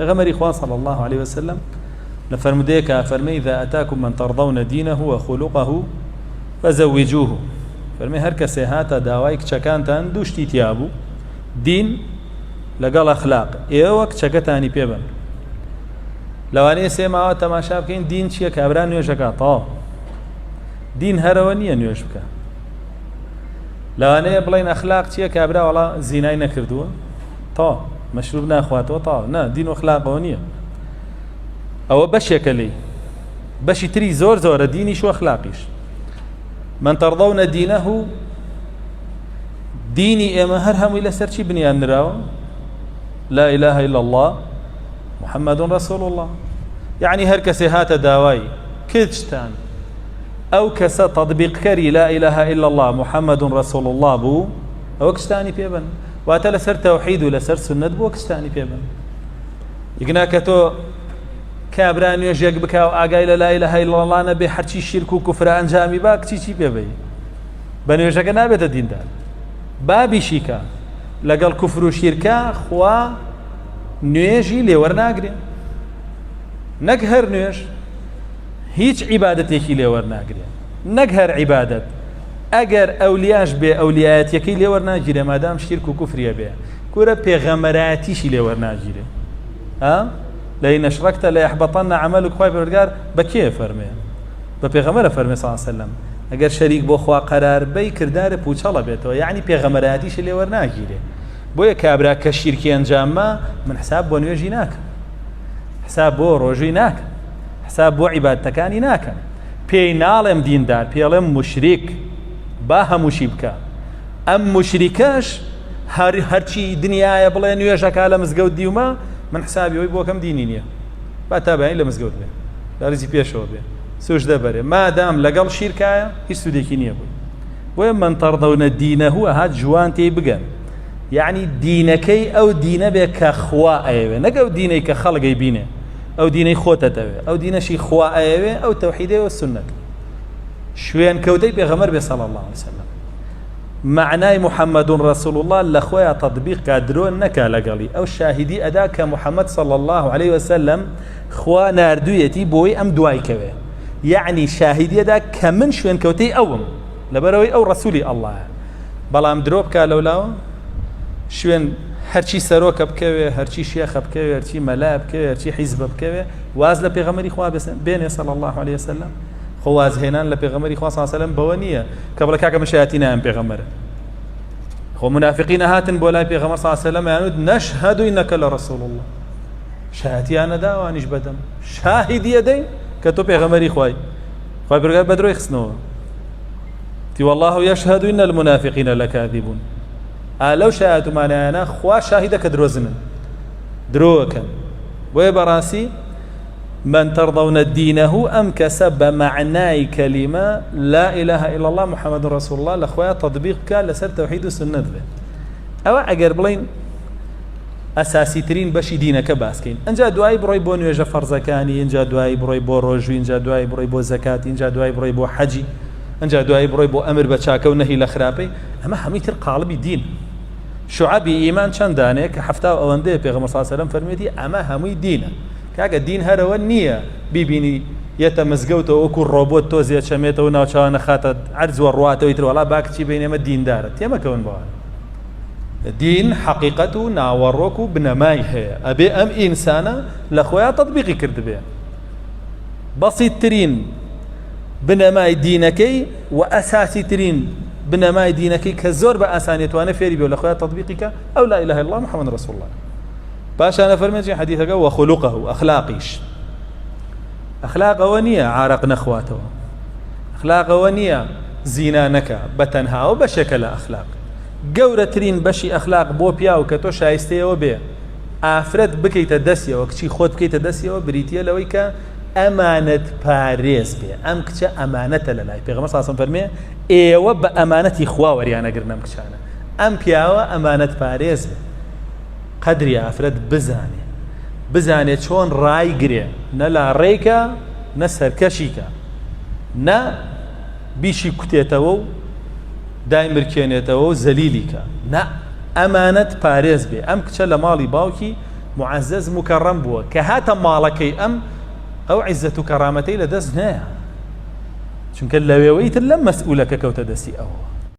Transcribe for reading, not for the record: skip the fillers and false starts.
غمري خوان صلى الله عليه وسلم لفرموديك فرمي إذا أتاكم من ترضون دينه وخلقه فزوجوه فرمي هر کسی هاتا داوای کچەکانتان دووشتی تیابوو دین لەگەڵ ئەخلاق ئێوە کچەکەتانی پێبن لەوانەیە سێ ماوە تەماشا بکەین دین چییە کابرا نوێژەکە تەواو دین هەرەوە نییە نوێژ بکە لەوانەیە بڵێن ئەخلاق چییە کابرا وەڵا زینای نەکردووە تەواو مەشروب ناخواتەوە تەواو نا دین و ئەخلاقەوە نییە ئەوە بەشێکە لێی بەشی تری زۆر زۆرە دینیش و ئەخلاقیش من ترضون دينه ديني اما هر همو الى سرچی بنیان نراوە لا اله الا الله محمد رسول الله يعني هر کسی هات داوای کچتان او کس تطبیق کری لا اله الا الله محمد رسول الله بو او کچتانی پێبن واتە لەسەر تەوحید و لەسەر سنت بۆ کچتانی پێبن یەکناکە تۆ کابرا نوێژێک بکە و ئاگای لە لا اله الا الله نەبێ هەرچی شیرک و کوفرە ئەنجامی با کچی پێبێ بە نوێژەکە نابێتە دیندار بابیشی کە لەگەڵ کوفر و شیرکە خوا نوێژی لێوەرناگرێ نەک هەر نوێژ هیچ عیبادەتێکی لێوەرناگرێ نەک هەر عیبادەت ئەگەر ئەولیاش بێ ئەولیایەتیەکەی لێوەرناگیرێ مادام شیرک و کوفریە بێ کورە پێغەمبەرایەتیشی لێوەرناگیرێ لئن أشركت ليحبطن عملك خوای پروردگار بکێ فەرمێ بە پێغەمبەرە فەرمێ صلی الله عليه وسلم ئەگەر شەریک بۆ خوا قەرار بەی کردارە پوچەڵە بێتەوە یعنی پێغەمبەرایەتیش لێوەرناگیرێ بۆیە کابرا کە شیرکی ئەنجامە من حساب بۆ نوێژی ناکەم حساب بۆ ڕۆژووی ناکەم حساب بۆ عیبادەتەکانی ناکەم پێی ناڵێم دیندار پێڵێم مشریک با هەمووشی بکە ئەم مشریکەش هەرچی دنیایە بڵێ نوێژەکە لە مزگەوت دیومە من حسابي وي بوكم ديني نيه باتابعين لمزقود به لارزي بيشو به سوش دبره ما دام لقل شركه هيش سوديكي نيه بو من ترضون دينه هاد جوان تي بقى يعني دينكي او دين بك اخوا ايوه نقو ديني كخلق يبينه او ديني خوته او دين شي خوا ايوه او توحيده والسنه شوين كودي بيغمر صلى الله عليه وسلم معناي محمد رسول الله لخويا تطبيق قادرون نكا لقلي او شاهدي اداك محمد صلى الله عليه وسلم خوا ناردويتي بوي ام دواي كوي يعني شاهدي اداك كمن شوين كوتي اوم لبروي او رسولي الله بلام دروبك لولاو شوين هرچی سروک بکوي هرچی شيخ بکوي هرچی ملا بکوي هرچی حزب بکوي واز لپیغمبري خوا بين صلى الله عليه وسلم خواز هێنان لە پێغەمبەری خوا صلی الله علیه و سلم بەوە نییە کە بڵێ کاکە من شایەتینە ئەم پێغەمبەرە خۆ منافقینە هاتن بۆ لای پێغەمبەر صلی الله علیه و سلم یانوت نەشهەدو ئینەکە لەڕەسوڵ الله شایەتیان نەدا ئەوانیش بەدەم شاهیدی ئەدەین کە تۆ پێغەمبەری خوای پروردگار بە درۆی خستنەوە تی والله يشهد إن المنافقين لكاذبون لو شایەتمانیانە خوا شاهیدە کە درۆزنن درۆکەن بۆیە بەڕاستی من ترضون دينه أم كسب معناي كلمة لا إله إلا الله محمد رسول الله لأخويا تطبيق كان لسر توحيد السنة به أو أجر بلين أساسي ترين بشي دينك باسكين إن جاء دعاء بروي بو نويجة فرزكاني إن جاء دعاء بروي بو روجو إن جاء دعاء بروي بو زكاة إن جاء دعاء بروي بو حجي إن جاء دعاء بروي بو أمر بچاكة ونهي لخرابي أما هميت القالب دين شعبي إيمان چندانك حفتا أوانده پیغمبر صلى الله عليه وسلم فرميتي أما همي دينه کاگە دین هەرەوە نییە بیبینی یەتە مزگەوتەوە وەکو ڕۆبۆت تۆزیە چەمێتەوە ناوچوانە خاتە عەرز وە ڕواتەوەی تر وەڵا باکچی بینێمە دیندارە تێمەکەون بەوە دین حەقیقەت و ناوەڕۆک و بنەمای هەیە ئەبێ ئەم ئینسانە لە خۆیان تەطبیقی کردبێ بەسیطترین بنەمای دینەکەی و ئەساسیترین بنەمای دینەکەی کە زۆر بە ئاسانیەتوانە فێری بێ و لە خۆیان تەطبیقی کە ئەو لا إله إلا الله محمد رسول الله باشا فرمي حديثك وخلقه أخلاقيش أخلاق ونية عارق نخواته أخلاق ونية زينا نكا بتنها وبشكل أخلاق جورترين بشي أخلاق بوبيا وكتو شايستي وبيع أفرد بكي تدسيا وكشي خود بكي تدسيا وبريتيا لويكا أمانة باريس بيع أم كشا أمانة للاي بيغمر صلى الله عليه وسلم فرمي إيوة بأمانة إخوا وريانا قرنا مكشانا أم بياوة أمانة باريس بيع قدري أفرد بزاني چۆن ڕایگرێ نە لا ڕێیکە نە سەرکەشیکە نە بیشی کوتێتەوە و دایمرکێنێتەوە و زەلیلیکە نە ئەمانەت پارێز بێ ئەم کچە لە ماڵی باوکی معزز مكرم بووە کە هاتە ماڵەکەی ئەم ئەو عیزەت و کەرامەتەی لە دەست نایە چونکە لەوێوەی تر لەم مەسئولەکە کەوتە دەستی ئەوە